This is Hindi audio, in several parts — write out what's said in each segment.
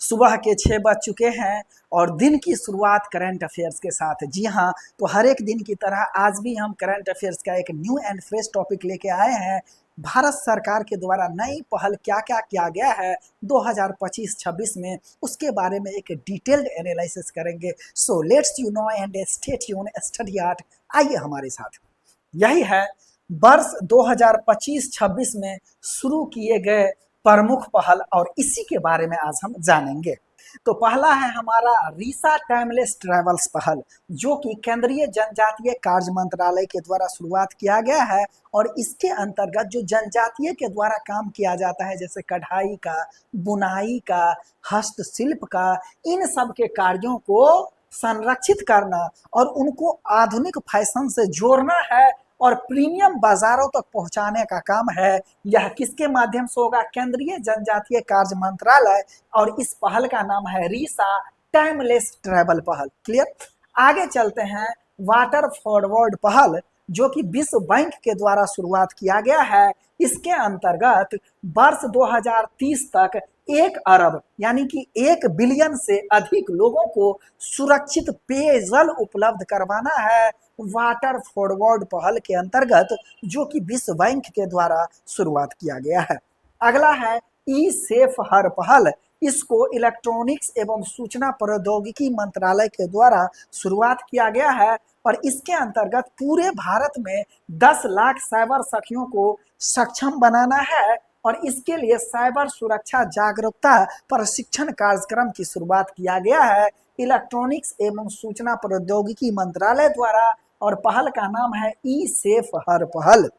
सुबह के 6 बज चुके हैं और दिन की शुरुआत करंट अफेयर्स के साथ। जी हाँ, तो हर एक दिन की तरह आज भी हम करंट अफेयर्स का एक न्यू एंड फ्रेश टॉपिक लेके आए हैं। भारत सरकार के द्वारा नई पहल क्या क्या किया गया है 2025-26 में, उसके बारे में एक डिटेल्ड एनालिसिस करेंगे। So let's you know and stay tune, study hard. आइए हमारे साथ। यही है वर्ष 2025-26 में शुरू किए गए प्रमुख पहल और इसी के बारे में आज हम जानेंगे। तो पहला है हमारा रीसा टाइमलेस ट्रैवल्स पहल, जो कि केंद्रीय जनजातीय कार्य मंत्रालय के द्वारा शुरुआत किया गया है। और इसके अंतर्गत जो जनजातीय के द्वारा काम किया जाता है, जैसे कढ़ाई का, बुनाई का, हस्तशिल्प का, इन सब के कार्यों को संरक्षित करना और उनको आधुनिक फैशन से जोड़ना है और प्रीमियम बाजारों तक पहुंचाने का काम है। यह किसके माध्यम से होगा? केंद्रीय जनजातीय कार्य मंत्रालय। और इस पहल का नाम है रीसा टाइमलेस ट्रैवल पहल। क्लियर? आगे चलते हैं। वाटर फॉरवर्ड पहल, जो कि विश्व बैंक के द्वारा शुरुआत किया गया है। इसके अंतर्गत वर्ष 2030 तक 1 अरब यानी कि 1 बिलियन से अधिक लोगों को सुरक्षित पेयजल उपलब्ध करवाना है। वाटर फॉरवर्ड पहल के अंतर्गत, जो कि विश्व बैंक के द्वारा शुरुआत किया गया है। अगला है ई सेफ हर पहल। इसको इलेक्ट्रॉनिक्स एवं सूचना प्रौद्योगिकी मंत्रालय के द्वारा शुरुआत किया गया है और इसके अंतर्गत पूरे भारत में 10 लाख साइबर सखियों को सक्षम बनाना है और इसके लिए साइबर सुरक्षा जागरूकता प्रशिक्षण कार्यक्रम की शुरुआत किया गया है इलेक्ट्रॉनिक्स एवं सूचना प्रौद्योगिकी मंत्रालय द्वारा। और पहल का नाम है ई सेफ हर पहल।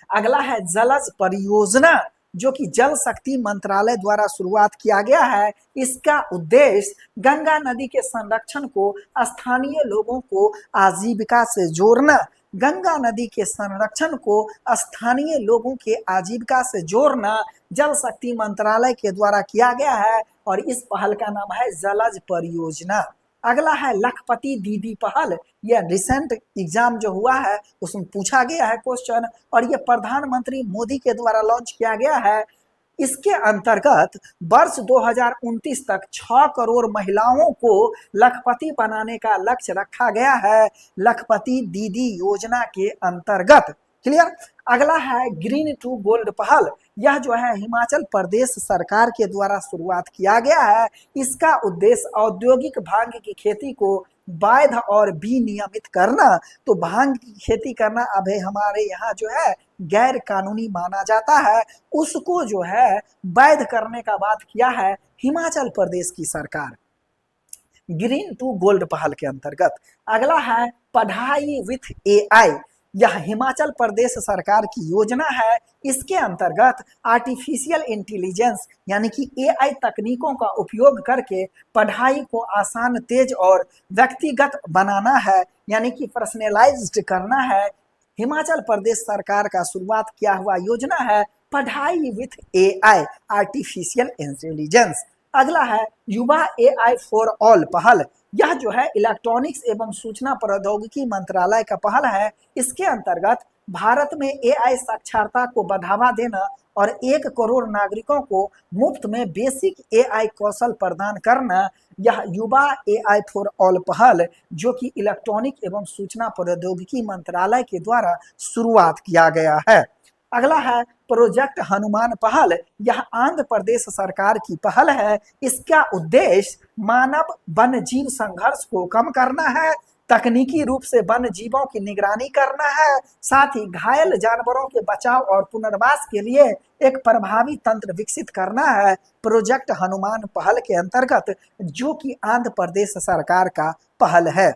अगला है जलज परियोजना, जो कि जल शक्ति मंत्रालय द्वारा शुरुआत किया गया है। इसका उद्देश्य गंगा नदी के संरक्षण को स्थानीय लोगों को आजीविका से जोड़ना। गंगा नदी के संरक्षण को स्थानीय लोगों के आजीविका से जोड़ना जल शक्ति मंत्रालय के द्वारा किया गया है और इस पहल का नाम है जलज परियोजना। अगला है लखपति दीदी पहल। यह रिसेंट एग्जाम जो हुआ है उसमें पूछा गया है क्वेश्चन और यह प्रधानमंत्री मोदी के द्वारा लॉन्च किया गया है। इसके अंतर्गत वर्ष 2029 तक 6 करोड़ महिलाओं को लखपति बनाने का लक्ष्य रखा गया है लखपति दीदी योजना के अंतर्गत। क्लियर? अगला है ग्रीन टू गोल्ड पहल। यह जो है हिमाचल प्रदेश सरकार के द्वारा शुरुआत किया गया है। इसका उद्देश्य औद्योगिक भांग की खेती को वैध और विनियमित करना। तो भांग की खेती करना अभी हमारे यहाँ जो है गैर कानूनी माना जाता है, उसको जो है वैध करने का बात किया है हिमाचल प्रदेश की सरकार ग्रीन टू गोल्ड पहल के अंतर्गत। अगला है पढ़ाई विथ एआई। यह हिमाचल प्रदेश सरकार की योजना है। इसके अंतर्गत आर्टिफिशियल इंटेलिजेंस यानी कि एआई तकनीकों का उपयोग करके पढ़ाई को आसान, तेज और व्यक्तिगत बनाना है, यानी कि पर्सनलाइज्ड करना है। हिमाचल प्रदेश सरकार का शुरुआत किया हुआ योजना है पढ़ाई विथ एआई, आर्टिफिशियल इंटेलिजेंस। अगला है युवा एआई फॉर ऑल पहल। यह जो है इलेक्ट्रॉनिक्स एवं सूचना प्रौद्योगिकी मंत्रालय का पहल है। इसके अंतर्गत भारत में एआई साक्षरता को बढ़ावा देना और 1 करोड़ नागरिकों को मुफ्त में बेसिक एआई कौशल प्रदान करना। यह युवा एआई फॉर ऑल पहल, जो कि इलेक्ट्रॉनिक एवं सूचना प्रौद्योगिकी मंत्रालय के द्वारा शुरुआत किया गया है। अगला है प्रोजेक्ट हनुमान पहल। यह आंध्र प्रदेश सरकार की पहल है। इसका उद्देश्य मानव वन्य जीव संघर्ष को कम करना है, तकनीकी रूप से वन्य जीवों की निगरानी करना है, साथ ही घायल जानवरों के बचाव और पुनर्वास के लिए एक प्रभावी तंत्र विकसित करना है प्रोजेक्ट हनुमान पहल के अंतर्गत, जो कि आंध्र प्रदेश सरकार का पहल है।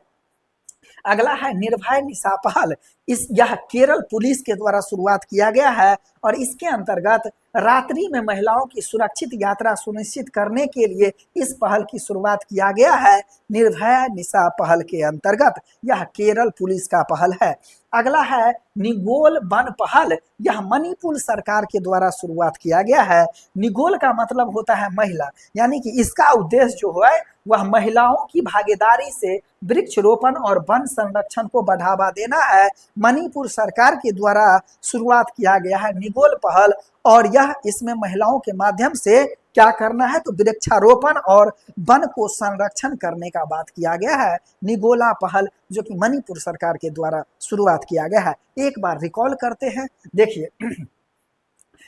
अगला है निर्भय निशा पहल। यह केरल पुलिस के द्वारा शुरुआत किया गया है और इसके अंतर्गत रात्रि में महिलाओं की सुरक्षित यात्रा सुनिश्चित करने के लिए इस पहल की शुरुआत किया गया है निर्भय निशा पहल के अंतर्गत। यह केरल पुलिस का पहल है। अगला है निगोल वन पहल। यह मणिपुर सरकार के द्वारा शुरुआत किया गया है। निगोल का मतलब होता है महिला, यानी कि इसका उद्देश्य जो है वह महिलाओं की भागीदारी से वृक्षरोपण और वन संरक्षण को बढ़ावा देना है। मणिपुर सरकार के द्वारा शुरुआत किया गया है निगोल पहल और यह इसमें महिलाओं के माध्यम से क्या करना है, तो वृक्षारोपण और वन को संरक्षण करने का बात किया गया है। निगोला पहल जो कि मणिपुर सरकार के द्वारा शुरुआत किया गया है। एक बार रिकॉल करते हैं, देखिए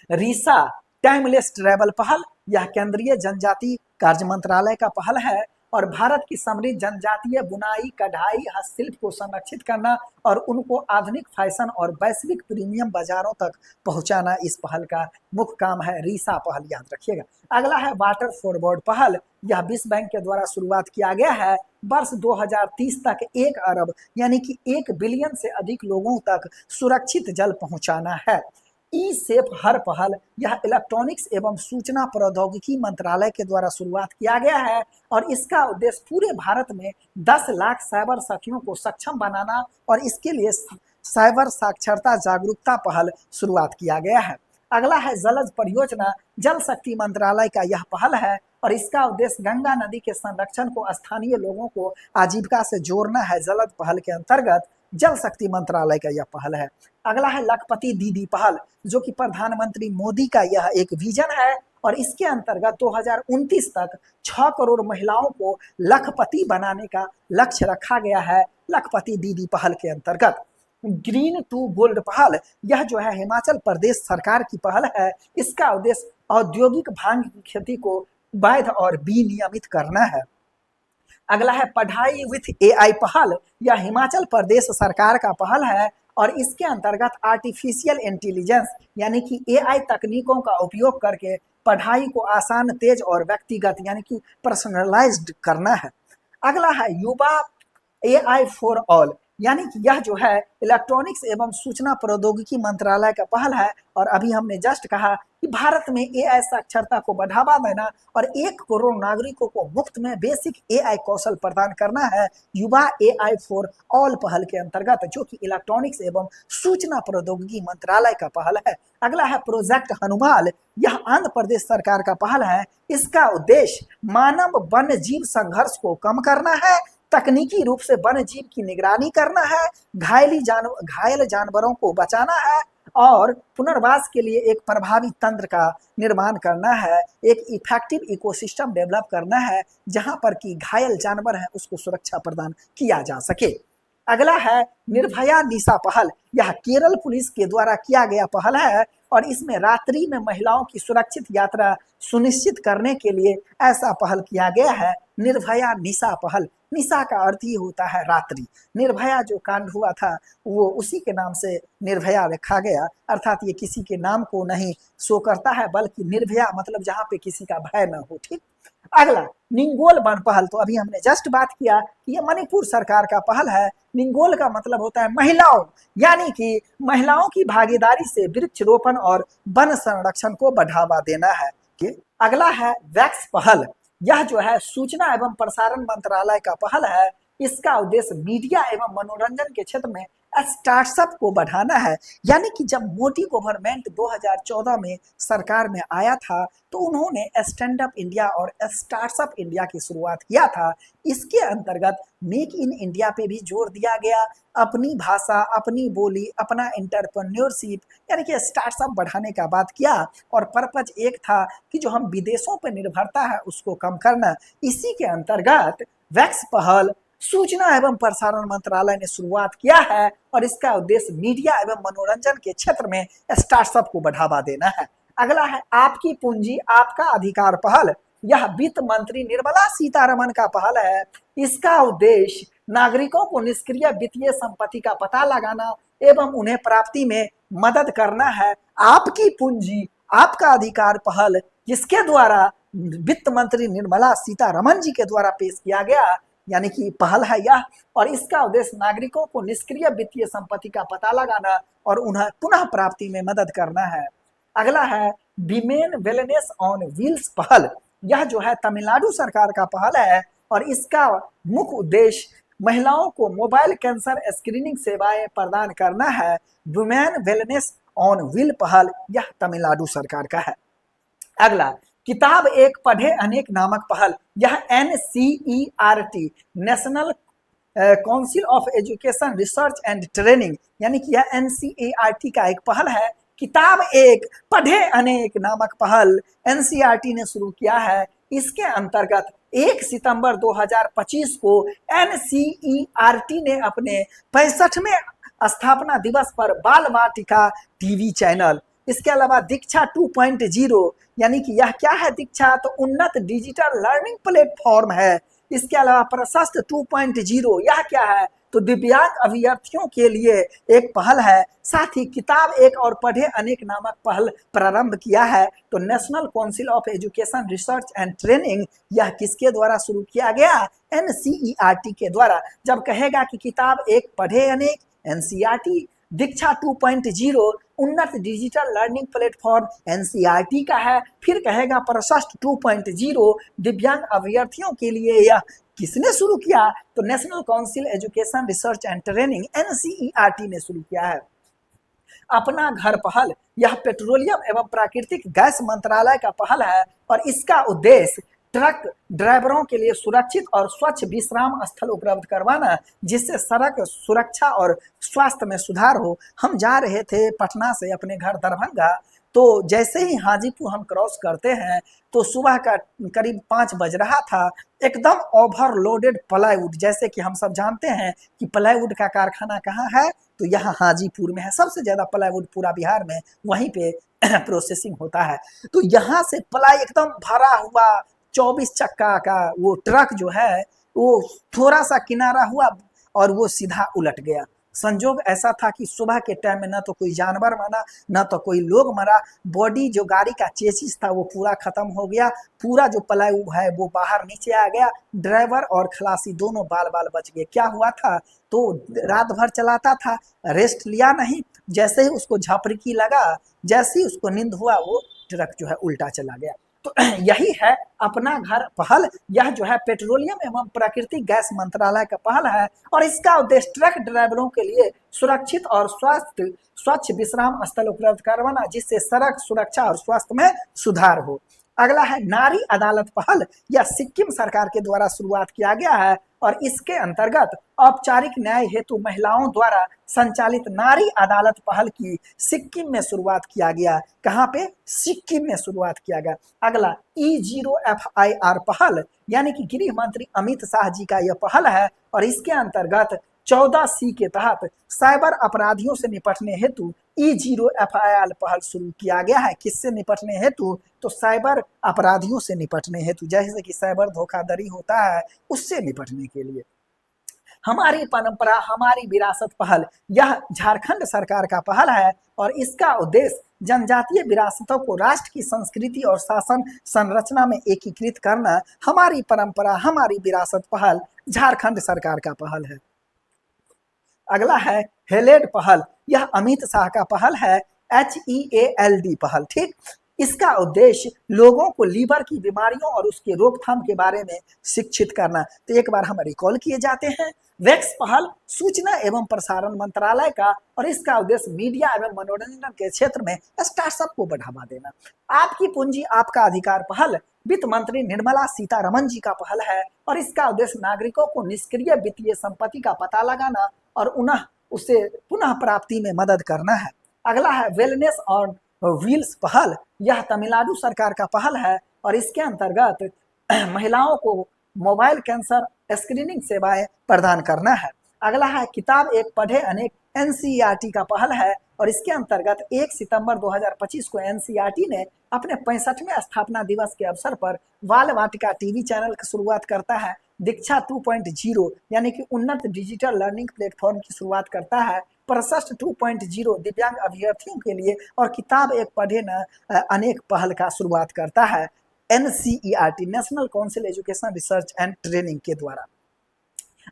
रीसा टाइमलेस ट्रैवल पहल, यह केंद्रीय जनजाति कार्य मंत्रालय का पहल है और भारत की समृद्ध जनजातीय बुनाई, कढ़ाई, हस्तशिल्प को संरक्षित करना और उनको आधुनिक फैशन और वैश्विक प्रीमियम बाजारों तक पहुंचाना इस पहल का मुख्य काम है। रीसा पहल याद रखिएगा। अगला है वाटर फॉरवर्ड पहल, यह विश्व बैंक के द्वारा शुरुआत किया गया है। वर्ष 2030 तक 1 अरब यानी कि 1 बिलियन से अधिक लोगों तक सुरक्षित जल पहुंचाना है। ई सेफ हर पहल, यह इलेक्ट्रॉनिक्स एवं सूचना प्रौद्योगिकी मंत्रालय के द्वारा शुरुआत किया गया है और इसका उद्देश्य पूरे भारत में 10 लाख साइबर साथियों को सक्षम बनाना और इसके लिए साइबर साक्षरता जागरूकता पहल शुरुआत किया गया है। अगला है जलज परियोजना, जल शक्ति मंत्रालय का यह पहल है और इसका उद्देश्य गंगा नदी के संरक्षण को स्थानीय लोगों को आजीविका से जोड़ना है। जलज पहल के अंतर्गत जल शक्ति मंत्रालय का यह पहल है। अगला है लखपति दीदी पहल, जो कि प्रधानमंत्री मोदी का यह एक विजन है और इसके अंतर्गत 2029 तक 6 करोड़ महिलाओं को लखपति बनाने का लक्ष्य रखा गया है। लखपति दीदी पहल के अंतर्गत ग्रीन टू गोल्ड पहल, यह जो है हिमाचल प्रदेश सरकार की पहल है। इसका उद्देश्य औद्योगिक भांग की खेती को वैध और विनियमित करना है। अगला है पढ़ाई विथ एआई पहल, यह हिमाचल प्रदेश सरकार का पहल है और इसके अंतर्गत आर्टिफिशियल इंटेलिजेंस यानी कि एआई तकनीकों का उपयोग करके पढ़ाई को आसान, तेज और व्यक्तिगत यानी कि पर्सनलाइज्ड करना है। अगला है युवा एआई फॉर ऑल, यानी कि यह जो है इलेक्ट्रॉनिक्स एवं सूचना प्रौद्योगिकी मंत्रालय का पहल है और अभी हमने जस्ट कहा कि भारत में एआई साक्षरता को बढ़ावा देना और 1 करोड़ नागरिकों को मुफ्त में बेसिक एआई कौशल प्रदान करना है युवा एआई फॉर ऑल पहल के अंतर्गत, जो कि इलेक्ट्रॉनिक्स एवं सूचना प्रौद्योगिकी मंत्रालय का पहल है। अगला है प्रोजेक्ट हनुमान, यह आंध्र प्रदेश सरकार का पहल है। इसका उद्देश्य मानव वन्य जीव संघर्ष को कम करना है, तकनीकी रूप से वन्य जीव की निगरानी करना है, घायल जानवरों को बचाना है और पुनर्वास के लिए एक प्रभावी तंत्र का निर्माण करना है, एक इफेक्टिव इकोसिस्टम डेवलप करना है जहां पर कि घायल जानवर है उसको सुरक्षा प्रदान किया जा सके। अगला है निर्भया निशा पहल, यह केरल पुलिस के द्वारा किया गया पहल है और इसमें रात्रि में महिलाओं की सुरक्षित यात्रा सुनिश्चित करने के लिए ऐसा पहल किया गया है। निर्भया निशा पहल, निशा का अर्थ ही होता है रात्रि। निर्भया जो कांड हुआ था वो उसी के नाम से निर्भया रखा गया, अर्थात ये किसी के नाम को नहीं शो करता है बल्कि निर्भया मतलब जहाँ पे किसी का भय न हो। ठीक। अगला निंगोल वन पहल, तो अभी हमने जस्ट बात किया कि ये मणिपुर सरकार का पहल है। निंगोल का मतलब होता है महिलाओं, यानी कि महिलाओं की भागीदारी से वृक्षरोपण और वन संरक्षण को बढ़ावा देना है। अगला है वैक्स पहल, यह जो है सूचना एवं प्रसारण मंत्रालय का पहल है। इसका उद्देश्य मीडिया एवं मनोरंजन के क्षेत्र में स्टार्टअप को बढ़ाना है, यानी कि जब मोदी गवर्नमेंट 2014 में सरकार में आया था तो उन्होंने स्टैंड अप इंडिया और स्टार्टअप इंडिया की शुरुआत किया था। इसके अंतर्गत मेक इन इंडिया पे भी जोर दिया गया, अपनी भाषा, अपनी बोली, अपना एंटरप्रेन्योरशिप यानी कि स्टार्टअप बढ़ाने का बात किया और पर्पज एक था कि जो हम विदेशों पर निर्भरता है उसको कम करना। इसी के अंतर्गत वैक्स पहल सूचना एवं प्रसारण मंत्रालय ने शुरुआत किया है और इसका उद्देश्य मीडिया एवं मनोरंजन के क्षेत्र में स्टार्टअप को बढ़ावा देना है। अगला है आपकी पूंजी आपका अधिकार पहल, यह वित्त मंत्री निर्मला सीतारमण का पहल है। इसका उद्देश्य नागरिकों को निष्क्रिय वित्तीय संपत्ति का पता लगाना एवं उन्हें प्राप्ति में मदद करना है। आपकी पूंजी आपका अधिकार पहल जिसके द्वारा वित्त मंत्री निर्मला सीतारमण जी के द्वारा पेश किया गया यानी कि पहल है यह, और इसका उद्देश्य नागरिकों को निष्क्रिय वित्तीय संपत्ति का पता लगाना और उन्हें पुनः प्राप्ति में मदद करना है। अगला है विमेन वेलनेस ऑन व्हील्स पहल, यह जो है तमिलनाडु सरकार का पहल है और इसका मुख्य उद्देश्य महिलाओं को मोबाइल कैंसर स्क्रीनिंग सेवाएं प्रदान करना है। वुमेन वेलनेस ऑन व्हील पहल यह तमिलनाडु सरकार का है। अगला किताब एक पढ़े अनेक नामक पहल, यह NCERT national council of education research and training यानी कि यह NCERT का एक पहल है। किताब एक पढ़े अनेक नामक पहल एनसीईआरटी ने शुरू किया है। इसके अंतर्गत 1 सितंबर 2025 को एनसीईआरटी ने अपने 65वें स्थापना दिवस पर बाल वाटिका टीवी चैनल, इसके अलावा दीक्षा 2.0 यानी कि यह क्या है दीक्षा, तो उन्नत डिजिटल लर्निंग प्लेटफॉर्म है। इसके अलावा प्रशस्त 2.0 यह क्या है, तो दिव्यांग अभ्यर्थियों के लिए एक पहल है। साथ ही किताब एक और पढ़े अनेक नामक पहल प्रारंभ किया है। तो national council of education research and training, यह किसके द्वारा शुरू किया गया, एनसीईआरटी के द्वारा। जब कहेगा कि किताब एक पढ़े अनेक, एनसीईआरटी, दीक्षा 2.0 उन्नत डिजिटल लर्निंग प्लेटफॉर्म एनसीईआरटी का है। फिर कहेगा प्रशस्त 2.0 दिव्यांग अभ्यर्थियों के लिए, यह किसने शुरू किया, तो national council education research and training NCERT ने शुरू किया है। अपना घर पहल, यह पेट्रोलियम एवं प्राकृतिक गैस मंत्रालय का पहल है और इसका उद्देश्य ट्रक ड्राइवरों के लिए सुरक्षित और स्वच्छ विश्राम स्थल उपलब्ध करवाना, जिससे सड़क सुरक्षा और स्वास्थ्य में सुधार हो। हम जा रहे थे पटना से अपने घर दरभंगा, तो जैसे ही हाजीपुर हम क्रॉस करते हैं तो सुबह का करीब 5 बज रहा था। एकदम ओवरलोडेड प्लाईवुड, जैसे कि हम सब जानते हैं कि प्लाईवुड का कारखाना कहाँ है, तो यहाँ हाजीपुर में है। सबसे ज़्यादा प्लाईवुड पूरा बिहार में वहीं पे प्रोसेसिंग होता है। तो यहाँ से प्लाई एकदम भरा हुआ 24 चक्का का वो ट्रक जो है वो थोड़ा सा किनारा हुआ और वो सीधा उलट गया। संजोग ऐसा था कि सुबह के टाइम में ना तो कोई जानवर मरा ना तो कोई लोग मरा। बॉडी जो गाड़ी का चेसिस था वो पूरा खत्म हो गया। पूरा जो प्लाईवुड है वो बाहर नीचे आ गया। ड्राइवर और खलासी दोनों बाल बाल बच गए। क्या हुआ था, तो रात भर चलाता था, रेस्ट लिया नहीं, जैसे ही उसको झपकी लगा, जैसे ही उसको नींद हुआ, वो ट्रक जो है उल्टा चला गया। तो यही है अपना घर पहल। यह जो है पेट्रोलियम एवं प्राकृतिक गैस मंत्रालय का पहल है और इसका उद्देश्य ट्रक ड्राइवरों के लिए सुरक्षित और स्वच्छ विश्राम स्थल उपलब्ध करवाना, जिससे सड़क सुरक्षा और स्वास्थ्य में सुधार हो। अगला है नारी अदालत पहल। यह सिक्किम सरकार के द्वारा शुरुआत किया गया है और इसके अंतर्गत औपचारिक न्याय हेतु महिलाओं द्वारा संचालित नारी अदालत पहल की सिक्किम में शुरुआत किया गया। कहाँ पे, सिक्किम में शुरुआत किया गया। अगला E0FIR पहल, यानी कि गृह मंत्री अमित शाह जी का यह पहल है और इसके अंतर्गत 14C के तहत साइबर अपराधियों से निपटने हेतु E0FIR पहल शुरू किया गया है। किससे निपटने हेतु, तो साइबर अपराधियों से निपटने हेतु, जैसे कि साइबर धोखाधड़ी होता है उससे निपटने के लिए। हमारी परंपरा हमारी विरासत पहल, यह झारखंड सरकार का पहल है और इसका उद्देश्य जनजातीय विरासतों को राष्ट्र की संस्कृति और शासन संरचना में एकीकृत करना। हमारी परंपरा हमारी विरासत पहल झारखंड सरकार का पहल है। अगला है हेलेड पहल, यह अमित शाह का पहल है, HEALD पहल। ठीक, इसका उद्देश्य लोगों को लीवर की बीमारियों और उसके रोकथाम के बारे में शिक्षित करना। तो एक बार हम रिकॉल किए जाते हैं। वैक्स पहल सूचना एवं प्रसारण मंत्रालय का और इसका उद्देश्य मीडिया एवं मनोरंजन के क्षेत्र में स्टार्टअप को बढ़ावा देना। आपकी पूंजी आपका अधिकार पहल वित्त मंत्री निर्मला सीतारमण जी का पहल है और इसका उद्देश्य नागरिकों को निष्क्रिय वित्तीय संपत्ति का पता लगाना और उसे पुनः प्राप्ति में मदद करना है। अगला है वेलनेस और व्हील्स पहल, यह तमिलनाडु सरकार का पहल है और इसके अंतर्गत महिलाओं को मोबाइल कैंसर स्क्रीनिंग सेवाएं प्रदान करना है। अगला है किताब एक पढ़े अनेक, एनसीईआरटी का पहल है और इसके अंतर्गत 1 सितंबर 2025 को एनसीईआरटी ने अपने 65वें स्थापना दिवस के अवसर पर बाल वाटिका टीवी चैनल की शुरुआत करता है। दीक्षा 2.0 यानी कि उन्नत डिजिटल लर्निंग प्लेटफॉर्म की शुरुआत करता है। प्रशस्त 2.0 दिव्यांग अभ्यर्थियों के लिए और किताब एक पढ़े न अनेक पहल का शुरुआत करता है NCERT, national council education research and training के द्वारा।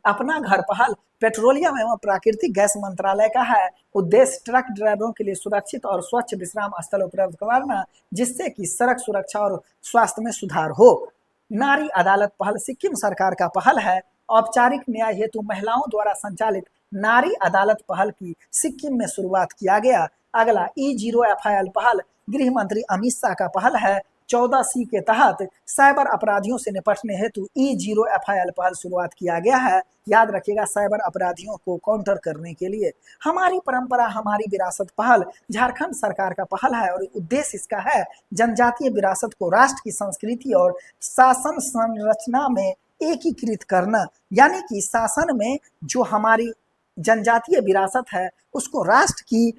अपना घर पहल पेट्रोलियम एवं प्राकृतिक गैस मंत्रालय का है। उद्देश्य ट्रक ड्राइवरों के लिए सुरक्षित और स्वच्छ विश्राम स्थल उपलब्ध करवाना, जिससे कि सड़क सुरक्षा और स्वास्थ्य में सुधार हो। नारी अदालत पहल सिक्किम सरकार का पहल है। औपचारिक न्याय हेतु महिलाओं द्वारा संचालित नारी अदालत पहल की सिक्किम में शुरुआत किया गया। अगला E0FIR पहल गृह मंत्री अमित शाह का पहल है 14C के तहत साइबर अपराधियों से निपटने हेतु E0 FIL पहल शुरुआत किया गया है। याद रखिएगा, साइबर अपराधियों को काउंटर करने के लिए हमारी परंपरा हमारी विरासत पहल झारखंड सरकार का पहल है और उद्देश्य इसका है जनजातीय विरासत को राष्ट्र की संस्कृति और शासन संरचना में एकीकृत करना। यानी कि शासन में जो हमारी जनजातीय विरासत है उसको राष्ट्र की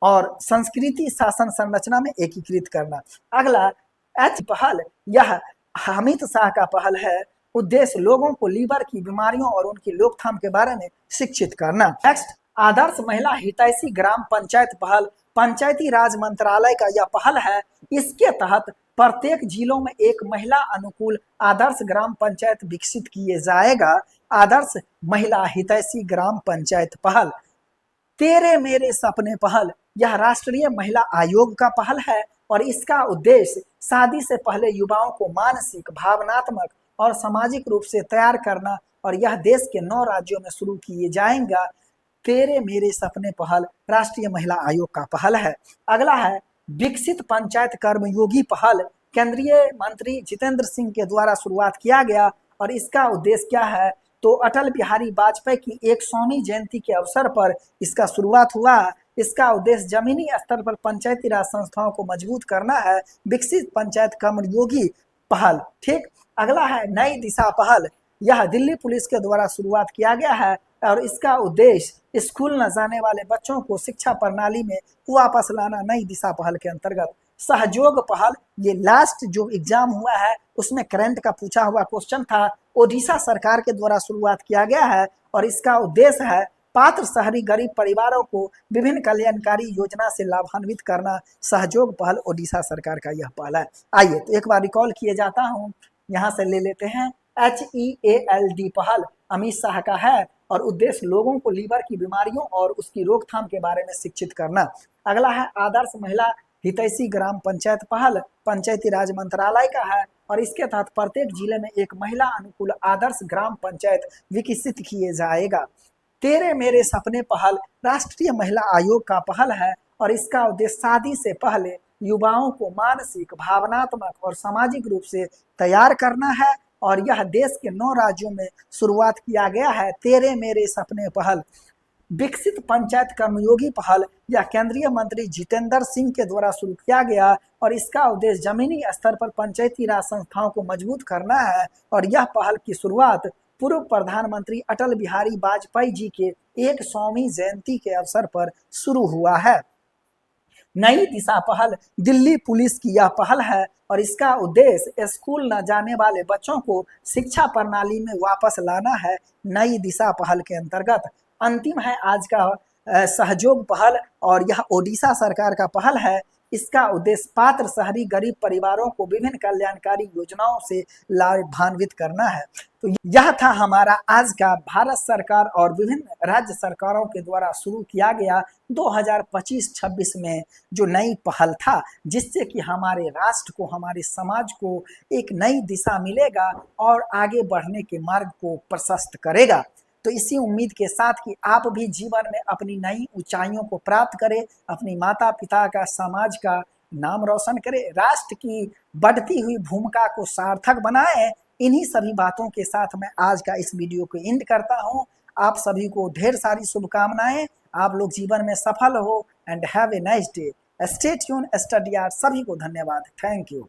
और संस्कृति शासन संरचना में एकीकृत करना। अगला एच पहल, यह हामिद शाह का पहल है। उद्देश्य लोगों को लीवर की बीमारियों और उनकी रोकथाम के बारे में शिक्षित करना। नेक्स्ट, आदर्श महिला हितैषी ग्राम पंचायत पहल पंचायती राज मंत्रालय का यह पहल है। इसके तहत प्रत्येक जिलों में एक महिला अनुकूल आदर्श ग्राम पंचायत विकसित किए जाएगा। आदर्श महिला हितैषी ग्राम पंचायत पहल। तेरे मेरे सपने पहल, यह राष्ट्रीय महिला आयोग का पहल है और इसका उद्देश्य शादी से पहले युवाओं को मानसिक, भावनात्मक और सामाजिक रूप से तैयार करना और यह देश के 9 राज्यों में शुरू किए जाएगा। तेरे मेरे सपने पहल राष्ट्रीय महिला आयोग का पहल है। अगला है विकसित पंचायत कर्मयोगी पहल। केंद्रीय मंत्री जितेंद्र सिंह के द्वारा शुरुआत किया गया और इसका उद्देश्य क्या है, तो अटल बिहारी वाजपेयी की 100वीं जयंती के अवसर पर इसका शुरुआत हुआ। इसका उद्देश्य जमीनी स्तर पर पंचायती राज संस्थाओं को मजबूत करना है। विकसित पंचायत कर्मयोगी पहल। ठीक, अगला है नई दिशा पहल। यह दिल्ली पुलिस के द्वारा शुरुआत किया गया है और इसका उद्देश्य स्कूल न जाने वाले बच्चों को शिक्षा प्रणाली में वापस लाना। नई दिशा पहल के अंतर्गत सहयोग पहल, ये लास्ट जो एग्जाम हुआ है उसमें करंट का पूछा हुआ क्वेश्चन था। ओडिशा सरकार के द्वारा शुरुआत किया गया है और इसका उद्देश्य है पात्र शहरी गरीब परिवारों को विभिन्न कल्याणकारी योजना से लाभान्वित करना। सहयोग पहल ओडिशा सरकार का यह पहल है। आइए तो एक बार रिकॉल किए जाता हूँ, यहाँ से ले लेते हैं। HEALD पहल अमित शाह का है और उद्देश्य लोगों को लीवर की बीमारियों और उसकी रोकथाम के बारे में शिक्षित करना। अगला है आदर्श महिला हितैषी ग्राम पंचायत पहल पंचायती राज मंत्रालय का है और इसके तहत प्रत्येक जिले में एक महिला अनुकूल आदर्श ग्राम पंचायत विकसित किए जाएगा। तेरे मेरे सपने पहल राष्ट्रीय महिला आयोग का पहल है और इसका उद्देश्य शादी से पहले युवाओं को मानसिक, भावनात्मक और सामाजिक रूप से तैयार करना है और यह देश के 9 राज्यों में शुरुआत किया गया है। तेरे मेरे सपने पहल। विकसित पंचायत कर्मयोगी पहल, यह केंद्रीय मंत्री जितेंद्र सिंह के द्वारा शुरू किया गया और इसका उद्देश्य जमीनी स्तर पर पंचायती राज संस्थाओं को मजबूत करना है और यह पहल की शुरुआत पूर्व प्रधानमंत्री अटल बिहारी वाजपेयी जी के 100वीं जयंती के अवसर पर शुरू हुआ है। नई दिशा पहल दिल्ली पुलिस की यह पहल है और इसका उद्देश्य स्कूल न जाने वाले बच्चों को शिक्षा प्रणाली में वापस लाना है। नई दिशा पहल के अंतर्गत अंतिम है आज का सहयोग पहल और यह ओडिशा सरकार का पहल है। इसका उद्देश्य पात्र शहरी गरीब परिवारों को विभिन्न कल्याणकारी योजनाओं से लाभान्वित करना है। तो यह था हमारा आज का भारत सरकार और विभिन्न राज्य सरकारों के द्वारा शुरू किया गया 2025-26 में जो नई पहल था, जिससे कि हमारे राष्ट्र को, हमारे समाज को एक नई दिशा मिलेगा और आगे बढ़ने के मार्ग को प्रशस्त करेगा। तो इसी उम्मीद के साथ कि आप भी जीवन में अपनी नई ऊंचाइयों को प्राप्त करें, अपनी माता पिता का, समाज का नाम रोशन करें, राष्ट्र की बढ़ती हुई भूमिका को सार्थक बनाएं। इन्हीं सभी बातों के साथ मैं आज का इस वीडियो को एंड करता हूं। आप सभी को ढेर सारी शुभकामनाएं। आप लोग जीवन में सफल हो and have a nice day. Stay tune, study hard. सभी को धन्यवाद। Thank you.